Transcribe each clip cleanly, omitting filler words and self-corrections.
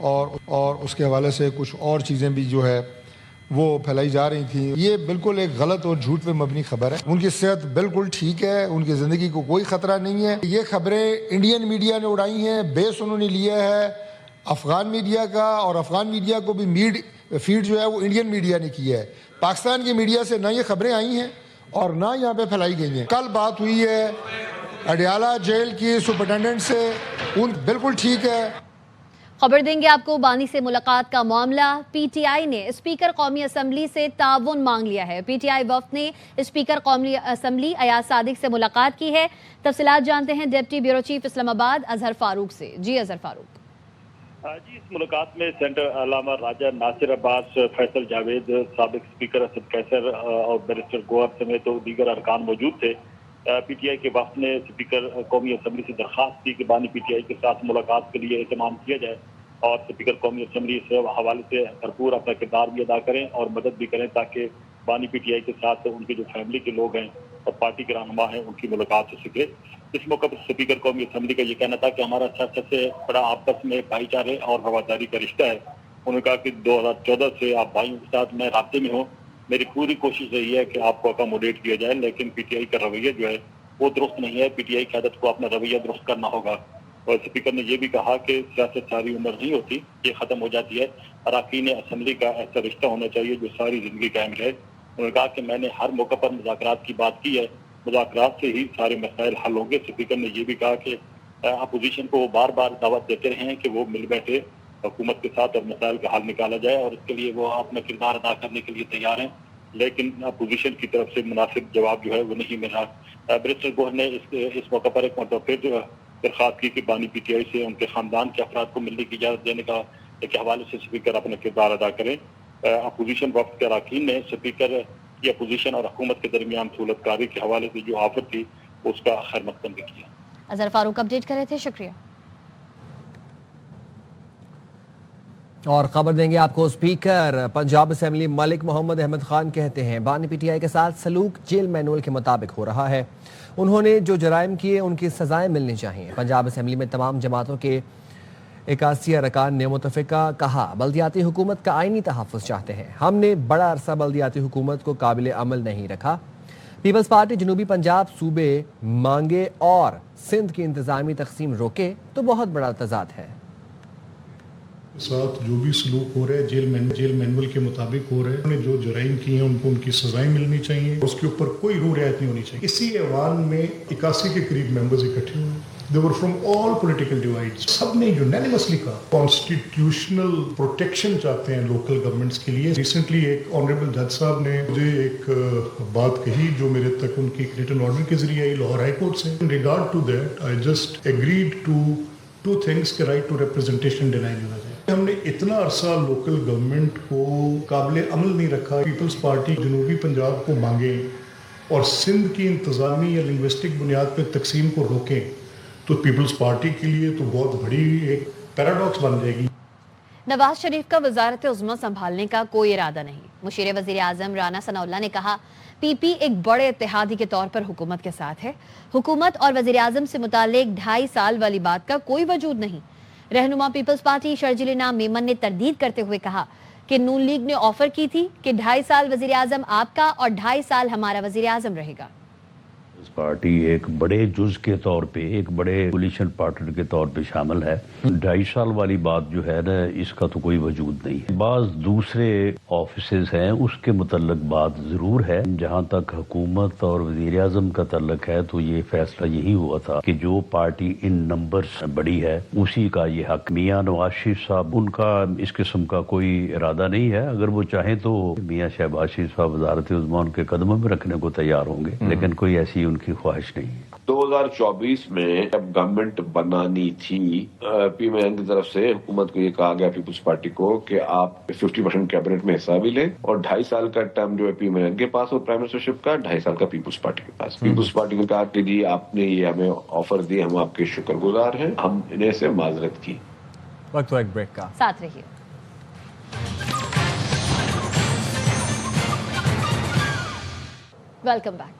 اور اس کے حوالے سے کچھ اور چیزیں بھی جو ہے وہ پھیلائی جا رہی تھیں. یہ بالکل ایک غلط اور جھوٹ پہ مبنی خبر ہے. ان کی صحت بالکل ٹھیک ہے, ان کی زندگی کو کوئی خطرہ نہیں ہے. یہ خبریں انڈین میڈیا نے اڑائی ہیں, بیس انہوں نے لیا ہے افغان میڈیا کا, اور افغان میڈیا کو بھی فیڈ جو ہے وہ انڈین میڈیا نے کی ہے. پاکستان کی میڈیا سے نہ یہ خبریں آئی ہیں اور نہ یہاں پہ پھیلائی گئی ہیں. کل بات ہوئی ہے اڈیالہ جیل کی سپرنٹینڈنٹ سے, ان بالکل ٹھیک ہے. خبر دیں گے آپ کو بانی سے ملاقات کا معاملہ. پی ٹی آئی نے اسپیکر قومی اسمبلی سے تعاون مانگ لیا ہے. پی ٹی آئی وفد نے اسپیکر قومی اسمبلی ایاز صادق سے ملاقات کی ہے. تفصیلات جانتے ہیں ڈپٹی بیورو چیف اسلام آباد اظہر فاروق سے. جی اظہر فاروق. جی, اس ملاقات میں سینٹر علامہ راجہ ناصر عباس, فیصل جاوید, سابق اسپیکر اسد قیصر اور بیرسٹر گوہر سمیت دیگر ارکان موجود تھے. پی ٹی آئی کے وفد نے اسپیکر قومی اسمبلی سے درخواست کی کہ بانی پی ٹی آئی کے ساتھ ملاقات کے لیے اہتمام کیا جائے اور اسپیکر قومی اسمبلی سے حوالے سے بھرپور اپنا کردار بھی ادا کریں اور مدد بھی کریں تاکہ بانی پی ٹی آئی کے ساتھ ان کے جو فیملی کے لوگ ہیں اور پارٹی کے رہنما ہیں ان کی ملاقات ہو سکے. اس موقع پر اسپیکر قومی اسمبلی کا یہ کہنا تھا کہ ہمارا سب سے بڑا آپس میں بھائی چارے اور رواداری کا رشتہ ہے. انہوں نے کہا کہ 2014 سے آپ بھائیوں کے ساتھ میں رابطے میں ہوں. میری پوری کوشش رہی ہے کہ آپ کو اکاموڈیٹ کیا جائے, لیکن پی ٹی آئی کا رویہ جو ہے وہ درست نہیں ہے. پی ٹی آئی قیادت کو اپنا رویہ درست کرنا ہوگا. اور اسپیکر نے یہ بھی کہا کہ سیاست ساری عمر نہیں ہوتی, یہ ختم ہو جاتی ہے. اراکین اسمبلی کا ایسا رشتہ ہونا چاہیے جو ساری زندگی قائم رہے. انہوں نے کہا کہ میں نے ہر موقع پر مذاکرات کی بات کی ہے, مذاکرات سے ہی سارے مسائل حل ہوں گے. اسپیکر نے یہ بھی کہا کہ اپوزیشن کو وہ بار بار دعوت دیتے رہے ہیں کہ وہ مل بیٹھے حکومت کے ساتھ اور مسائل کا حل نکالا جائے, اور اس کے لیے وہ اپنا کردار ادا کرنے کے لیے تیار ہیں, لیکن اپوزیشن کی طرف سے مناسب جواب جو ہے وہ نہیں مل رہا. بیرسٹر گوہر نے اس موقع پر ایک مرتبہ پھر درخواست کی کہ بانی پی ٹی آئی سے ان کے خاندان کے افراد کو ملنے کی اجازت دینے کے حوالے سے اسپیکر اپنا کردار ادا کریں. اپوزیشن وفد کے اراکین نے اسپیکر کی اپوزیشن اور حکومت کے درمیان سہولت کاری کے حوالے سے جو آفر تھی اس کا خیر مقدم بھی کیا. اظہر فاروق اپڈیٹ کر رہے تھے, شکریہ. اور خبر دیں گے آپ کو, اسپیکر پنجاب اسمبلی ملک محمد احمد خان کہتے ہیں بانی پی ٹی آئی کے ساتھ سلوک جیل مینول کے مطابق ہو رہا ہے. انہوں نے جو جرائم کیے ان کی سزائیں ملنی چاہیے. پنجاب اسمبلی میں تمام جماعتوں کے 81 ارکان نے متفقہ کہا بلدیاتی حکومت کا آئینی تحفظ چاہتے ہیں. ہم نے بڑا عرصہ بلدیاتی حکومت کو قابل عمل نہیں رکھا. پیپلز پارٹی جنوبی پنجاب صوبے مانگے اور سندھ کی انتظامی تقسیم روکے تو بہت بڑا تضاد ہے. ساتھ جو بھی سلوک ہو رہا ہے جیل مینول کے مطابق ہو رہا ہے. انہوں نے جو جرائم کی ہیں ان کو ان کی سزائیں ملنی چاہیے, اس کے اوپر کوئی رو رعایت نہیں ہونی چاہیے. اسی ایوان میں 81 کے قریب ممبرز اکٹھے ہوئے. They were from all political divides. سب نے unanimously کہا کانسٹیٹیوشنل پروٹیکشن چاہتے ہیں لوکل گورنمنٹس کے لیے. ریسنٹلی ایک آنریبل جج صاحب نے مجھے ایک بات کہی جو میرے تک ان کی ریٹن آرڈر کے ذریعے آئی لاہور ہائی کورٹ سے. In regard to that, I just agreed to two things کہ رائٹ ٹو ریپرزنٹیشن ڈینائی ہونا چاہیے. ہم نے اتنا عرصہ لوکل گورنمنٹ کو قابل عمل نہیں رکھا. پیپلز پارٹی جنوبی پنجاب کو مانگے اور سندھ کی انتظامی یا لنگوسٹک بنیاد پہ تقسیم کو روکیں تو پیپلز پارٹی کے لیے تو بہت بڑی ایک پیراڈاکس بن جائے گی. نواز شریف کا وزارت عظمیٰ سنبھالنے کا کوئی ارادہ نہیں. مشیر وزیر اعظم رانا ثناء اللہ نے کہا پی پی ایک بڑے اتحادی کے طور پر حکومت کے ساتھ ہے. حکومت اور وزیر اعظم سے متعلق 2.5 سال والی بات کا کوئی وجود نہیں. رہنما پیپلز پارٹی شرجیل نام میمن نے تردید کرتے ہوئے کہا کہ نون لیگ نے آفر کی تھی کہ 2.5 سال وزیر اعظم آپ کا اور 2.5 سال ہمارا وزیر اعظم رہے گا. پارٹی ایک بڑے جز کے طور پہ ایک بڑے کولیشن پارٹنر کے طور پہ شامل ہے. 2.5 سال والی بات جو ہے نا اس کا تو کوئی وجود نہیں ہے. بعض دوسرے آفیسز ہیں اس کے متعلق بات ضرور ہے. جہاں تک حکومت اور وزیر اعظم کا تعلق ہے تو یہ فیصلہ یہی ہوا تھا کہ جو پارٹی ان نمبرز بڑی ہے اسی کا یہ حق. میاں نواز شریف صاحب ان کا اس قسم کا کوئی ارادہ نہیں ہے. اگر وہ چاہیں تو میاں شہباز شریف صاحب وزارت عظمیٰ ان کے قدموں میں رکھنے کو تیار ہوں گے, لیکن کوئی ایسی ان کی خواہش نہیں ہے. 2024 میں جب گورنمنٹ بنانی تھی پی ایم این کی طرف سے حکومت کو یہ کہا گیا پیپلز پارٹی کو کہ آپ 50% کیبنٹ میں حصہ بھی لیں اور 2.5 سال کا ٹرم جو ہے پی ایم این کے پاس اور پرائم منسٹرشپ کا 2.5 سال کا پیپلز پارٹی کے پاس. پیپلز پارٹی نے کہا کہ جی آپ نے یہ ہمیں آفر دی, ہم آپ کے شکر گزار ہیں, ہم انہیں سے معذرت کی. وقت ایک بریک کا, ساتھ رہیے. Welcome back.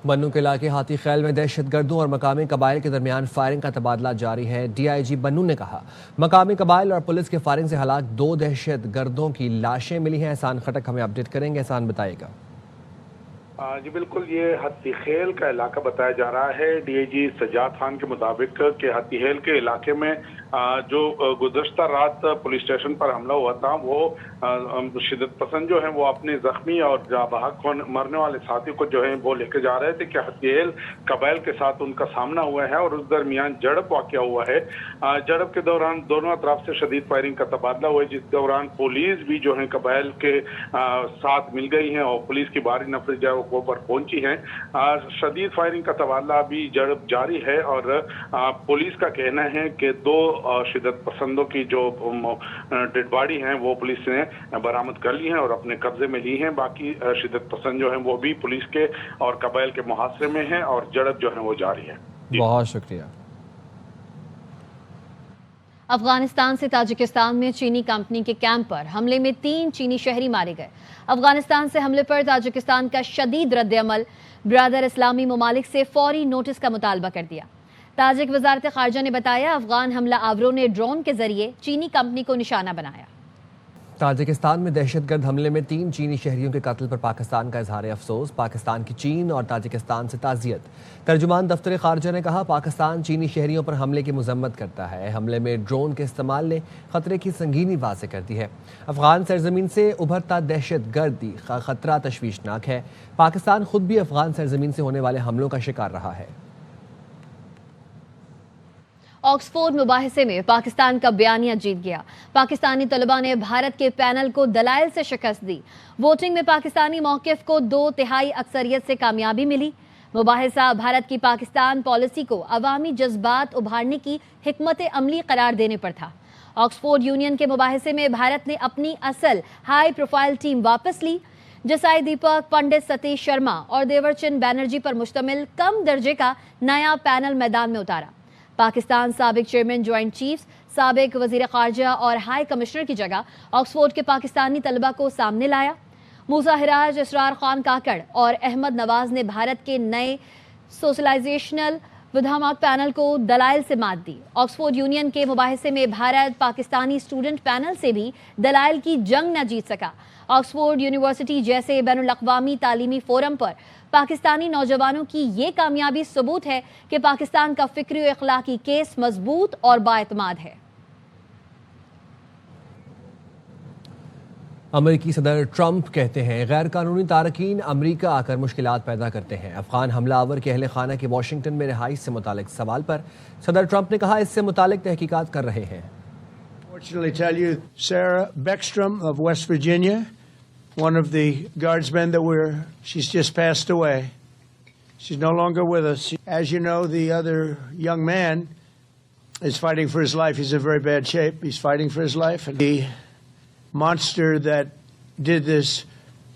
بنو کے علاقے ہاتھی خیل میں دہشت گردوں اور مقامی قبائل کے درمیان فائرنگ کا تبادلہ جاری ہے۔ DIG بنو نے کہا مقامی قبائل اور پولیس کے فائرنگ سے ہلاک 2 دہشت گردوں کی لاشیں ملی ہیں۔ احسان خٹک ہمیں اپڈیٹ کریں گے۔ احسان بتائے گا۔ جی بالکل، یہ ہاتھی خیل کا علاقہ بتایا جا رہا ہے۔ DIG سجاد خان کے مطابق کہ ہاتھی خیل کے علاقے میں جو گزشتہ رات پولیس اسٹیشن پر حملہ ہوا تھا، وہ شدت پسند جو ہیں وہ اپنے زخمی اور جاں بحق مرنے والے ساتھی کو جو ہے وہ لے کے جا رہے تھے کہ ہاتھی خیل قبائل کے ساتھ ان کا سامنا ہوا ہے اور اس درمیان جھڑپ واقع ہوا ہے۔ جھڑپ کے دوران دونوں اطراف سے شدید فائرنگ کا تبادلہ ہوا ہے، جس دوران پولیس بھی جو ہے قبائل کے ساتھ مل گئی ہیں اور پولیس کی بھاری نفری جو ہے وہ پر پہنچی ہیں۔ شدید فائرنگ کا تبادلہ ابھی جھڑپ جاری ہے اور پولیس کا کہنا ہے کہ 2 شدت پسندوں کی جو ڈیڈ باڈی ہیں وہ پولیس نے برآمد کر لی ہیں اور اپنے قبضے میں لی ہیں۔ باقی شدت پسند جو ہیں وہ بھی پولیس کے اور قبائل کے محاصرے میں ہیں اور جھڑپ جو ہے وہ جاری ہے۔ بہت شکریہ۔ افغانستان سے تاجکستان میں چینی کمپنی کے کیمپ پر حملے میں 3 چینی شہری مارے گئے۔ افغانستان سے حملے پر تاجکستان کا شدید رد عمل، برادر اسلامی ممالک سے فوری نوٹس کا مطالبہ کر دیا۔ تاجک وزارت خارجہ نے بتایا افغان حملہ آوروں نے ڈرون کے ذریعے چینی کمپنی کو نشانہ بنایا۔ تاجکستان میں دہشت گرد حملے میں 3 چینی شہریوں کے قتل پر پاکستان کا اظہار افسوس، پاکستان کی چین اور تاجکستان سے تعزیت۔ ترجمان دفتر خارجہ نے کہا پاکستان چینی شہریوں پر حملے کی مذمت کرتا ہے، حملے میں ڈرون کے استعمال نے خطرے کی سنگینی واضح کر دی ہے۔ افغان سرزمین سے ابھرتا دہشت گردی خطرہ تشویشناک ہے، پاکستان خود بھی افغان سرزمین سے ہونے والے حملوں کا شکار رہا ہے۔ آکسفورڈ مباحثے میں پاکستان کا بیانیہ جیت گیا، پاکستانی طلباء نے بھارت کے پینل کو دلائل سے شکست دی۔ ووٹنگ میں پاکستانی موقف کو 2/3 اکثریت سے کامیابی ملی۔ مباحثہ بھارت کی پاکستان پالیسی کو عوامی جذبات ابھارنے کی حکمت عملی قرار دینے پر تھا۔ آکسفورڈ یونین کے مباحثے میں بھارت نے اپنی اصل ہائی پروفائل ٹیم واپس لی، جسائی دیپک، پنڈت ستیش شرما اور دیور چند بینرجی پر مشتمل کم درجے کا نیا پینل میدان میں اتارا۔ پاکستان سابق چیئرمین جوائنٹ چیفز، سابق وزیر خارجہ اور ہائی کمشنر کی جگہ آکسفورڈ کے پاکستانی طلبہ کو سامنے لایا۔ موسیٰ ہراج، اسرار خان کاکڑ اور احمد نواز نے بھارت کے نئے سوشلائزیشنل ودھامات پینل کو دلائل سے مات دی۔ آکسفورڈ یونین کے مباحثے میں بھارت پاکستانی اسٹوڈنٹ پینل سے بھی دلائل کی جنگ نہ جیت سکا۔ آکسفورڈ یونیورسٹی جیسے بین الاقوامی تعلیمی فورم پر پاکستانی نوجوانوں کی یہ کامیابی ثبوت ہے کہ پاکستان کا فکری و اخلاقی کیس مضبوط اور بااعتماد ہے۔ امریکی صدر ٹرمپ کہتے ہیں غیر قانونی تارکین امریکہ آ کر مشکلات پیدا کرتے ہیں۔ افغان حملہ آور کے اہل خانہ کی واشنگٹن میں رہائش سے متعلق سوال پر صدر ٹرمپ نے کہا اس سے متعلق تحقیقات کر رہے ہیں۔ Fortunately tell you, Sarah Beckstrom of West Virginia, one of the guardsmen she's just passed away. She's no longer with us. As you know, the other young man is fighting for his life. He's in very bad shape. He's fighting for his life. And the monster that did this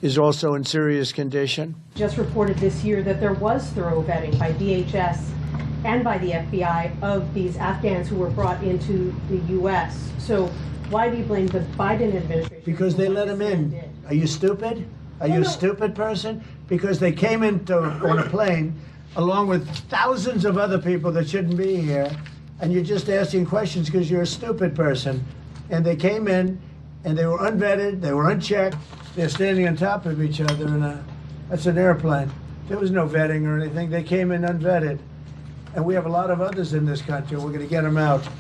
is also in serious condition. Just reported this year that there was thorough vetting by DHS and by the FBI of these Afghans who were brought into the U.S. So why do you blame the Biden administration? Because they let them in. Are you stupid? Are you a stupid person? Because they came in on a plane along with thousands of other people that shouldn't be here, and you're just asking questions because you're a stupid person. And they came in, and they were unvetted, they were unchecked. They're standing on top of each other, and that's an airplane. There was no vetting or anything. They came in unvetted. And we have a lot of others in this country. We're going to get them out.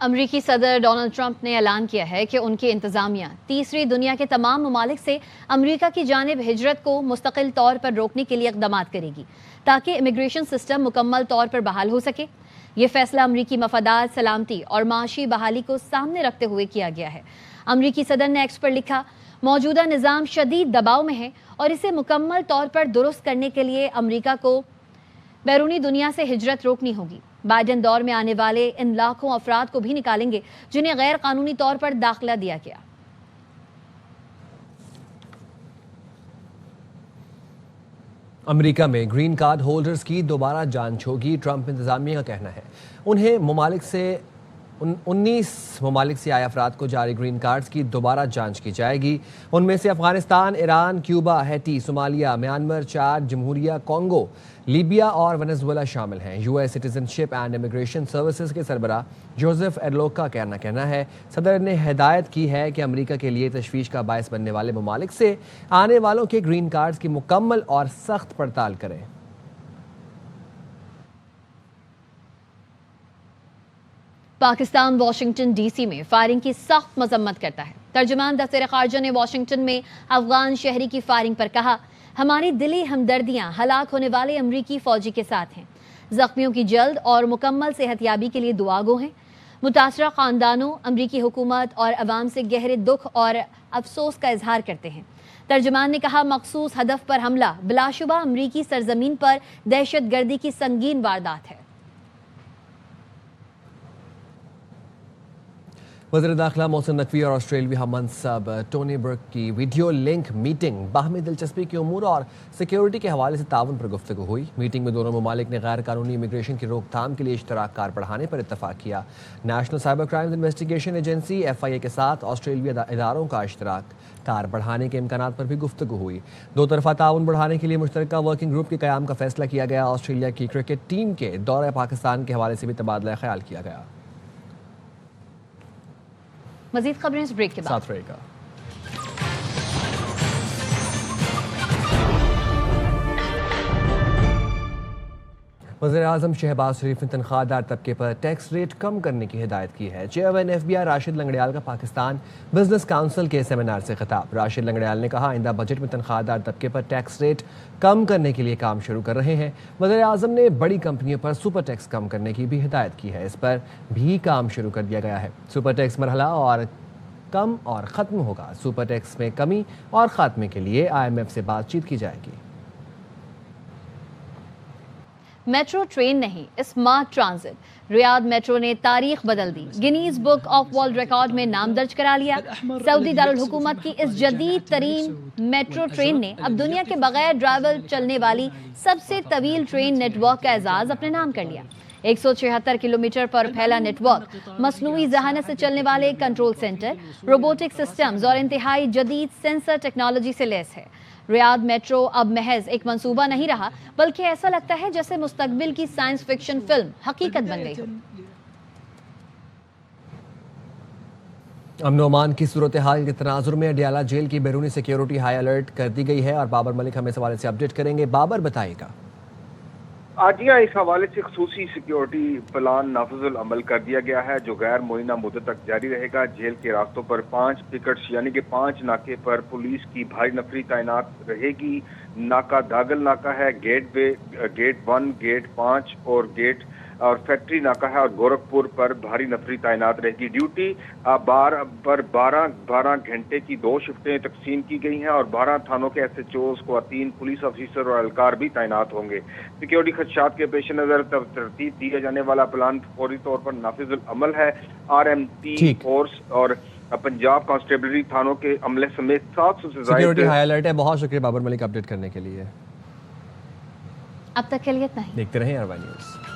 امریکی صدر Donald Trump نے اعلان کیا ہے کہ ان کی انتظامیہ تیسری دنیا کے تمام ممالک سے امریکہ کی جانب ہجرت کو مستقل طور پر روکنے کے لیے اقدامات کرے گی تاکہ امیگریشن سسٹم مکمل طور پر بحال ہو سکے۔ یہ فیصلہ امریکی مفادات، سلامتی اور معاشی بحالی کو سامنے رکھتے ہوئے کیا گیا ہے۔ امریکی صدر نے ایکس پر لکھا موجودہ نظام شدید دباؤ میں ہے اور اسے مکمل طور پر درست کرنے کے لیے امریکہ کو بیرونی دنیا سے ہجرت روکنی ہوگی۔ بائیڈن دور میں آنے والے ان لاکھوں افراد کو بھی نکالیں گے جنہیں غیر قانونی طور پر داخلہ دیا گیا۔ امریکہ میں گرین کارڈ ہولڈرز کی دوبارہ جانچ ہوگی، ٹرمپ انتظامیہ کا کہنا ہے انہیں ممالک سے 19 ممالک سے آئے افراد کو جاری گرین کارڈز کی دوبارہ جانچ کی جائے گی. ان میں سے Afghanistan, Iran, Cuba, Haiti, Somalia, Myanmar, Chad, جمہوریہ کانگو، لیبیا اور ونیزویلا شامل ہیں. U S citizen ship and immigration services کے سربراہ جوزف ایرلوک کا کہنا ہے صدر نے ہدایت کی ہے کہ امریکہ کے لیے تشویش کا باعث بننے والے ممالک سے آنے والوں کے گرین کارڈز کی مکمل اور سخت پڑتال کریں. پاکستان واشنگٹن ڈی سی میں فائرنگ کی سخت مذمت کرتا ہے. ترجمان دفتر خارجہ نے واشنگٹن میں افغان شہری کی فائرنگ پر کہا، ہماری دلی ہمدردیاں ہلاک ہونے والے امریکی فوجی کے ساتھ ہیں. زخمیوں کی جلد اور مکمل صحت یابی کے لیے دعا گو ہیں. متاثرہ خاندانوں، امریکی حکومت اور عوام سے گہرے دکھ اور افسوس کا اظہار کرتے ہیں. ترجمان نے کہا، مخصوص ہدف پر حملہ بلا شبہ امریکی سرزمین پر دہشت گردی کی سنگین واردات ہے. وزیر داخلہ محسن نقوی اور آسٹریلوی ہم منصب ٹونی برک کی ویڈیو لنک میٹنگ باہمی دلچسپی کے امور اور سیکیورٹی کے حوالے سے تعاون پر گفتگو ہوئی. میٹنگ میں دونوں ممالک نے غیر قانونی امیگریشن کی روک تھام کے لیے اشتراک کار بڑھانے پر اتفاق کیا. National cyber crimes investigation agency FIA کے ساتھ آسٹریلوی اداروں کا اشتراک کار بڑھانے کے امکانات پر بھی گفتگو ہوئی. دو طرفہ تعاون بڑھانے کے لیے مشترکہ ورکنگ گروپ کے قیام کا فیصلہ کیا گیا. آسٹریلیا کی کرکٹ ٹیم کے دورہ پاکستان کے حوالے سے بھی تبادلہ خیال کیا گیا. مزید خبریں اس بریک کے بعد. ساتھ رہے گا. وزیر اعظم شہباز شریف نے تنخواہ دار طبقے پر ٹیکس ریٹ کم کرنے کی ہدایت کی ہے. چیئرمین FBI راشد لنگڑیال کا پاکستان بزنس کونسل کے سیمینار سے خطاب. راشد لنگڑیال نے کہا، آئندہ بجٹ میں تنخواہ دار طبقے پر ٹیکس ریٹ کم کرنے کے لیے کام شروع کر رہے ہیں. وزیر اعظم نے بڑی کمپنیوں پر سپر ٹیکس کم کرنے کی بھی ہدایت کی ہے. اس پر بھی کام شروع کر دیا گیا ہے. سپر ٹیکس مرحلہ اور کم اور ختم ہوگا. سپر ٹیکس میں کمی اور خاتمے کے لیے IMF سے بات چیت کی جائے گی. میٹرو ٹرین نہیں، اسمارٹ ٹرانزٹ. ریاض میٹرو نے تاریخ بدل دی. Guinness Book of World Record میں نام درج کرا لیا. سعودی دارالحکومت کی اس جدید ترین میٹرو ٹرین نے اب دنیا کے بغیر ڈرائیور چلنے والی سب سے طویل ٹرین نیٹ ورک کا اعزاز اپنے نام کر لیا. 176 کلومیٹر پر پھیلا نیٹ ورک مصنوعی ذہانت سے چلنے والے کنٹرول سینٹر، روبوٹک سسٹمز اور انتہائی جدید سینسر ٹیکنالوجی سے لیس ہے. ریاض میٹرو اب محض ایک منصوبہ نہیں رہا، بلکہ ایسا لگتا ہے جیسے مستقبل کی سائنس فکشن فلم حقیقت بن گئی ہو. امن و امان کی صورتحال کے تناظر میں اڈیالہ جیل کی بیرونی سیکیورٹی ہائی الرٹ کر دی گئی ہے اور بابر ملک ہمیں اس حوالے سے اپڈیٹ کریں گے. بابر بتائیے گا. آجیہ اس حوالے سے خصوصی سیکیورٹی پلان نافذ العمل کر دیا گیا ہے جو غیر معینہ مدت تک جاری رہے گا. جیل کے راستوں پر 5 پکٹس یعنی کہ 5 ناکے پر پولیس کی بھاری نفری تعینات رہے گی. ناکہ داگل ناکہ ہے، گیٹ 1، گیٹ 5 اور فیکٹری ناکہ ہے، اور گورکھپور پر بھاری نفری تعینات رہے گی. ڈیوٹی پر 12 گھنٹے کی 2 شفٹیں تقسیم کی گئی ہیں اور 12 تھانوں کے SHOs، خواتین پولیس افیسر اور اہلکار بھی تعینات ہوں گے. سیکیورٹی خدشات کے پیش نظر ترتیب دیے جانے والا پلان فوری طور پر نافذ العمل ہے. RMT فورس اور پنجاب کانسٹیبلری تھانوں کے عملے سمیت 700 سے زائد سیکیورٹی ہائی الرٹ ہے. بہت شکریہ بابر ملک اپڈیٹ کرنے کے لیے. اب تک کے لیے اتنا ہی. دیکھتے رہیں RY نیوز.